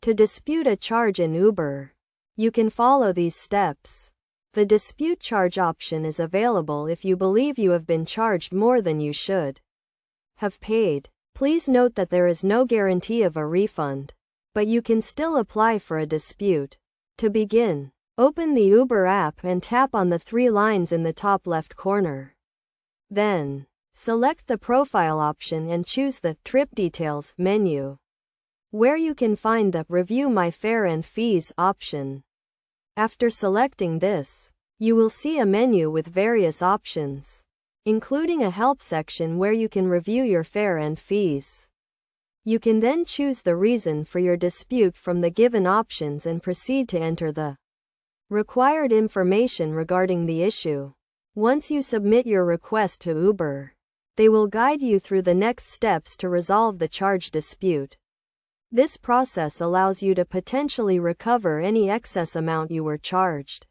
To dispute a charge in Uber, you can follow these steps. The dispute charge option is available if you believe you have been charged more than you should have paid. Please note that there is no guarantee of a refund, but you can still apply for a dispute. To begin, open the Uber app and tap on the 3 lines in the top left corner. Then, select the profile option and choose the Trip Details menu, where you can find the Review My Fare and Fees option. After selecting this, you will see a menu with various options, including a help section where you can review your fare and fees. You can then choose the reason for your dispute from the given options and proceed to enter the required information regarding the issue. Once you submit your request to Uber, they will guide you through the next steps to resolve the charge dispute. This process allows you to potentially recover any excess amount you were charged.